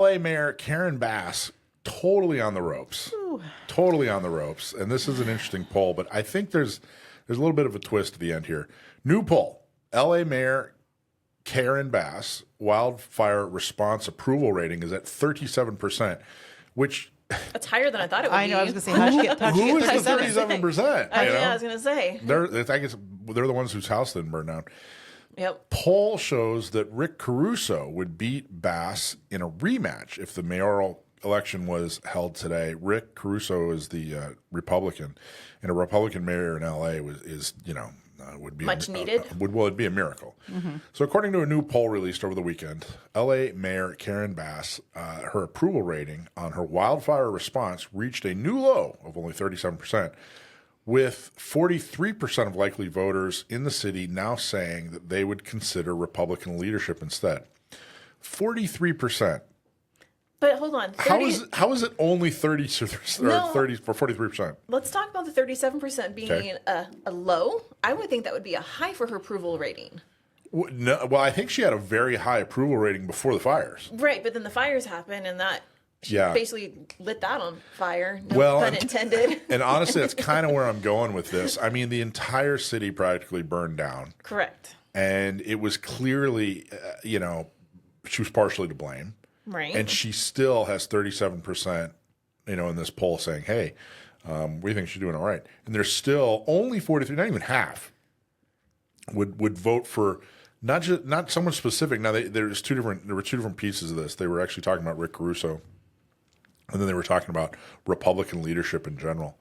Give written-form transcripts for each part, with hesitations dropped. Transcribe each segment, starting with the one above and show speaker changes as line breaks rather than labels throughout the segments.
LA Mayor Karen Bass, totally on the ropes.
Ooh.
Totally on the ropes. And this is an interesting poll, but I think there's a little bit of a twist at the end here. New poll. LA Mayor Karen Bass wildfire response approval rating is at 37%, which
That's higher than I thought it would be.
I know. I was going to say, how'd you get
who is the
37%?
37%?
I was going to say.
I guess they're the ones whose house didn't burn down.
Yep.
Poll shows that Rick Caruso would beat Bass in a rematch if the mayoral election was held today. Rick Caruso is the Republican, and a Republican mayor in L.A. would be
Much needed.
It'd be a miracle. Mm-hmm. So, according to a new poll released over the weekend, L.A. Mayor Karen Bass, her approval rating on her wildfire response reached a new low of only 37%. With 43% of likely voters in the city now saying that they would consider Republican leadership instead. 43%.
But hold on. 30,
How is it only 30 or 30 for 43%?
let's talk about the 37% being a low. I would think that would be a high for her approval rating.
Well, I think she had a very high approval rating before the fires.
Right, but then the fires happened, and that she basically lit that on fire. No pun intended.
And honestly, that's kind of where I'm going with this. I mean, the entire city practically burned down.
Correct.
And it was clearly, she was partially to blame.
Right.
And she still has 37%, in this poll saying, hey, we think she's doing all right. And there's still only 43, not even half, would vote for not someone specific. Now, there were two different pieces of this. They were actually talking about Rick Caruso, and then they were talking about Republican leadership in general.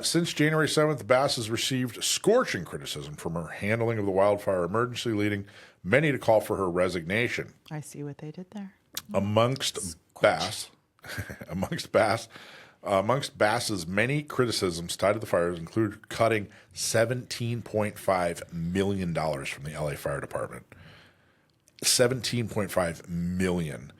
Since January 7th, Bass has received scorching criticism from her handling of the wildfire emergency, leading many to call for her resignation.
I see what they did there.
Amongst Bass's many criticisms tied to the fires include cutting $17.5 million from the LA Fire Department. $17.5 million.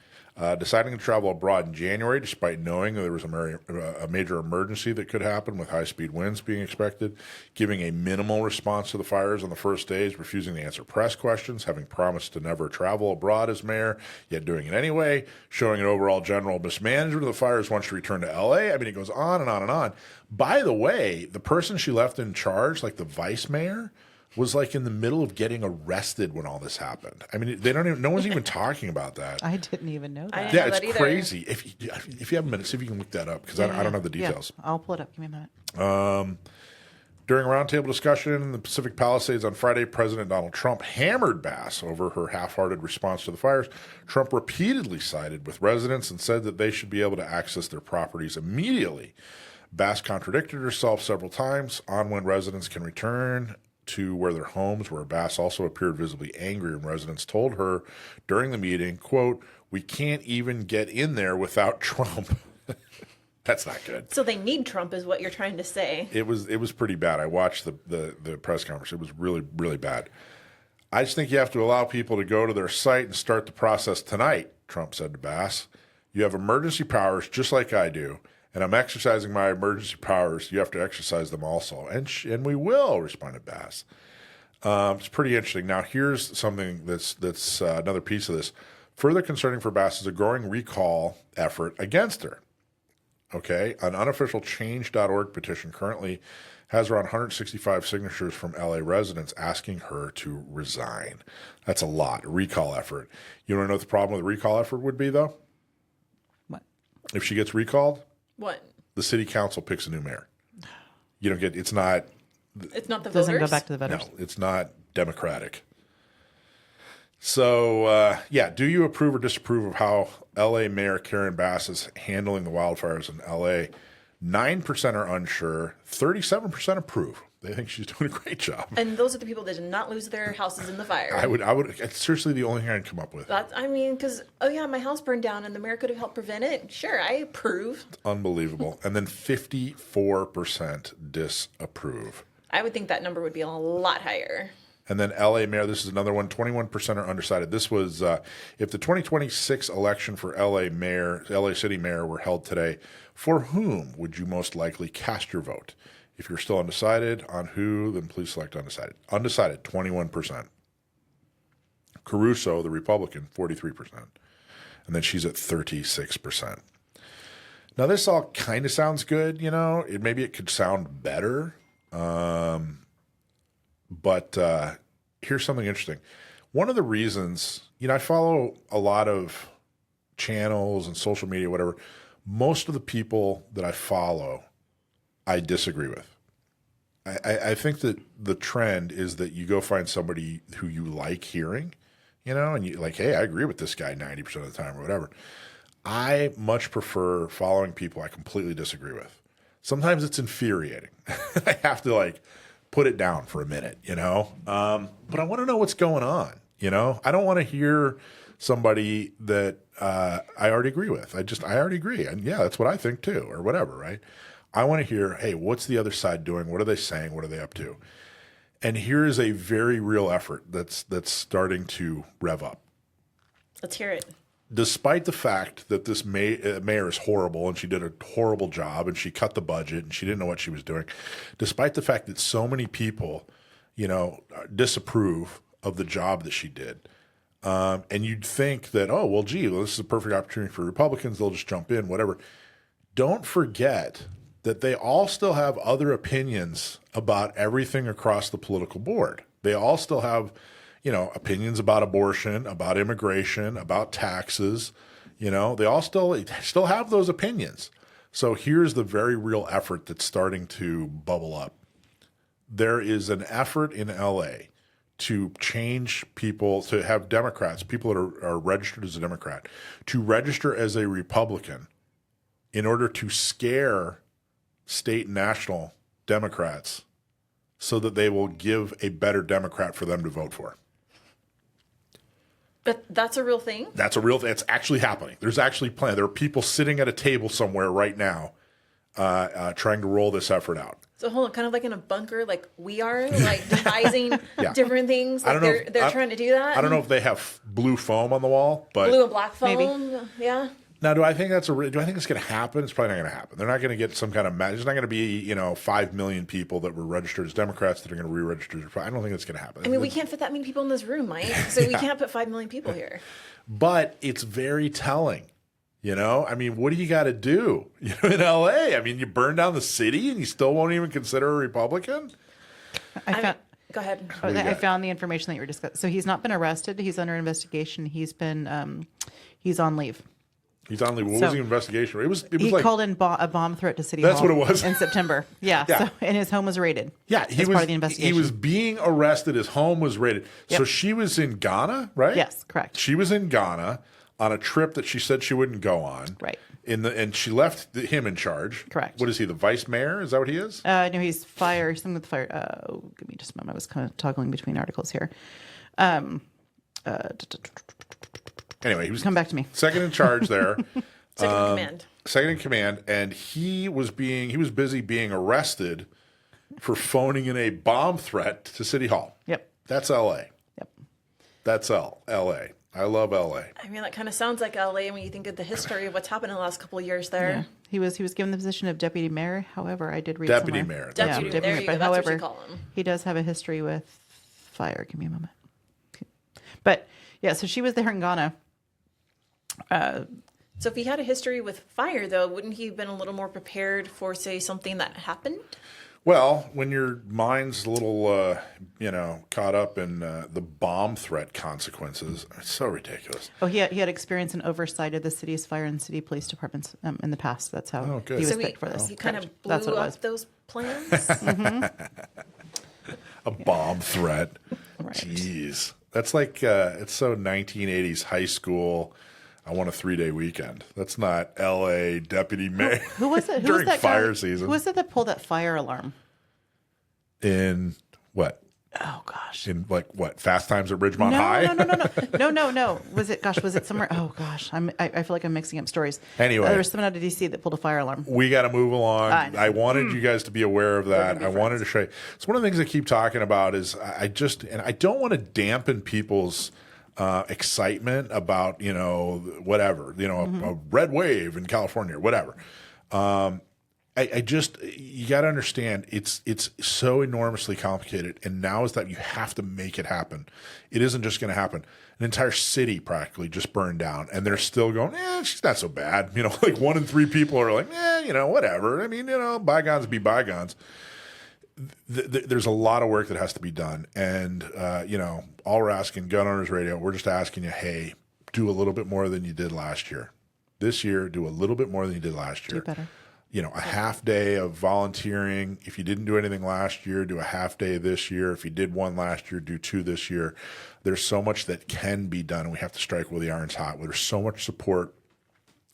Deciding to travel abroad in January, despite knowing that there was a major emergency that could happen with high-speed winds being expected, giving a minimal response to the fires on the first days, refusing to answer press questions, having promised to never travel abroad as mayor, yet doing it anyway, showing an overall general mismanagement of the fires once she returned to L.A. I mean, it goes on and on and on. By the way, the person she left in charge, like the vice mayor, was like in the middle of getting arrested when all this happened. I mean, no one's even talking about that.
I didn't even know that.
Yeah,
It's crazy. If you have a minute, see if you can look that up because I don't have the details.
Yeah, I'll pull it up. Give me a minute.
During a roundtable discussion in the Pacific Palisades on Friday, President Donald Trump hammered Bass over her half-hearted response to the fires. Trump repeatedly sided with residents and said that they should be able to access their properties immediately. Bass contradicted herself several times on when residents can return to where their homes were. Bass also appeared visibly angry when residents told her during the meeting, quote, "We can't even get in there without Trump." That's not good.
So they need Trump is what you're trying to say.
It was pretty bad. I watched the press conference. It was really, really bad. I just think you have to allow people to go to their site and start the process tonight, Trump said to Bass. You have emergency powers just like I do. And I'm exercising my emergency powers. You have to exercise them also. And we will, responded Bass. It's pretty interesting. Now, here's something that's another piece of this. Further concerning for Bass is a growing recall effort against her. Okay? An unofficial change.org petition currently has around 165 signatures from LA residents asking her to resign. That's a lot, a recall effort. You want to know what the problem with a recall effort would be, though?
What?
If she gets recalled?
What?
The city council picks a new mayor. You don't get. It's not
the
Doesn't
voters?
go back to the voters.
No, it's not democratic. So do you approve or disapprove of how L.A. Mayor Karen Bass is handling the wildfires in L.A.? 9% are unsure. 37% approve. They think she's doing a great job.
And those are the people that did not lose their houses in the fire.
I would. It's seriously the only thing I'd come up with.
Because, my house burned down and the mayor could have helped prevent it. Sure, I approve.
Unbelievable. And then 54% disapprove.
I would think that number would be a lot higher.
And then LA mayor, this is another one, 21% are undecided. This was, if the 2026 election for LA city mayor were held today, for whom would you most likely cast your vote? If you're still undecided on who, then please select undecided. Undecided, 21%. Caruso, the Republican, 43%. and then she's at 36%. Now, this all kind of sounds good, maybe it could sound better, but here's something interesting. One of the reasons, I follow a lot of channels and social media, whatever. Most of the people that I follow, I disagree with. I think that the trend is that you go find somebody who you like hearing, and you like, hey, I agree with this guy 90% of the time or whatever. I much prefer following people I completely disagree with. Sometimes it's infuriating. I have to put it down for a minute, but I want to know what's going on, I don't want to hear somebody that I already agree with. I already agree. And yeah, that's what I think too, or whatever, right? I want to hear, hey, what's the other side doing? What are they saying? What are they up to? And here is a very real effort that's starting to rev up.
Let's hear it.
Despite the fact that this mayor is horrible and she did a horrible job and she cut the budget and she didn't know what she was doing, despite the fact that so many people, disapprove of the job that she did, and you'd think that, oh, well, this is a perfect opportunity for Republicans. They'll just jump in, whatever. Don't forget that they all still have other opinions about everything across the political board. They all still have, opinions about abortion, about immigration, about taxes. They all still have those opinions. So here's the very real effort that's starting to bubble up. There is an effort in LA to change people, to have Democrats, people that are registered as a Democrat, to register as a Republican in order to scare state and national Democrats so that they will give a better Democrat for them to vote for.
But that's a real thing?
That's a real thing. It's actually happening. There's actually plans. There are people sitting at a table somewhere right now trying to roll this effort out.
So hold on, kind of like in a bunker, like we are, devising different things. They're trying to do that.
I don't know if they have blue foam on the wall, but
blue and black foam,
maybe.
Yeah.
Now, do I think it's going to happen? It's probably not going to happen. They're not going to get some kind of there's not going to be 5 million people that were registered as Democrats that are going to re-register. I don't think it's going to happen.
I mean, we can't fit that many people in this room, Mike. So we can't put 5 million people here.
But it's very telling. I mean, what do you got to do? In LA, I mean, you burn down the city and you still won't even consider a Republican?
Go ahead.
I found the information that you were discussing. So he's not been arrested. He's under investigation. He's been he's on leave.
He's on leave. What was the investigation? It was
he called in a bomb threat to City Hall.
That's what it was.
In September. Yeah. So, and his home was raided.
Yeah.
He was part of the investigation.
He was being arrested. His home was raided.
Yep.
So she was in Ghana, right?
Yes, correct.
She was in Ghana on a trip that she said she wouldn't go on.
Right.
And she left him in charge.
Correct.
What is he, the vice mayor? Is that what he is?
No, he's fire. Something with fire. Give me just a moment. I was kind of toggling between articles here.
Anyway, he was
come back to me.
Second in charge there.
Second in command.
Second in command, and he was busy being arrested for phoning in a bomb threat to City Hall.
Yep.
That's L.A.
Yep.
That's L.A. I love L.A.
I mean, that kind of sounds like LA when you think of the history of what's happened in the last couple of years there.
Yeah. He was given the position of deputy mayor. However, I did read
Deputy
somewhere.
mayor.
Deputy mayor. There you go.
But
That's
however,
what you call him.
he does have a history with fire. Give me a moment. But yeah, so she was there in Ghana.
So if he had a history with fire, though, wouldn't he have been a little more prepared for, say, something that happened?
Well, when your mind's a little, caught up in the bomb threat consequences, it's so ridiculous.
Oh, he had experience and oversight of the city's fire and city police departments in the past. That's how he was picked for this.
He kind of blew
That's what it
up
was.
those plans?
A bomb threat.
Right.
Jeez. That's like, it's so 1980s high school. I want a 3-day weekend. That's not L.A. deputy mayor.
Who was it? Who
during
was that
fire
guy?
season?
Who was it that pulled that fire alarm?
In what?
Oh gosh.
In what? Fast Times at Ridgemont High?
No. Was it somewhere? Oh gosh. I feel like I'm mixing up stories.
Anyway,
there was someone out of DC that pulled a fire alarm.
We got to move along. I wanted you guys to be aware of that. I wanted to show you. It's one of the things I keep talking about is I don't want to dampen people's excitement about, whatever, a red wave in California or whatever. you got to understand, it's so enormously complicated. And now is that you have to make it happen. It isn't just going to happen. An entire city practically just burned down, and they're still going, she's not so bad. You know, like 1 in 3 people are like, you know, whatever. I mean, you know, bygones be bygones. There's a lot of work that has to be done. And, you know, all we're asking, Gun Owners Radio, we're just asking you, hey, do a little bit more than you did last year. This year, do a little bit more than you did last year.
Do better.
You know, a half day of volunteering. If you didn't do anything last year, do a half day this year. If you did 1 last year, do 2 this year. There's so much that can be done, and we have to strike while the iron's hot. There's so much support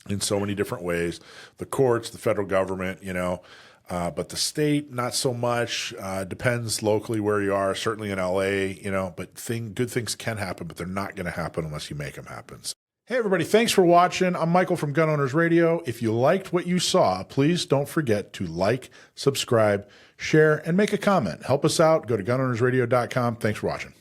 in so many different ways. The courts, the federal government, you know, but the state, not so much. Depends locally where you are, certainly in LA, you know, but good things can happen, but they're not going to happen unless you make them happen. Hey, everybody, thanks for watching. I'm Michael from Gun Owners Radio. If you liked what you saw, please don't forget to like, subscribe, share, and make a comment. Help us out. Go to gunownersradio.com. Thanks for watching.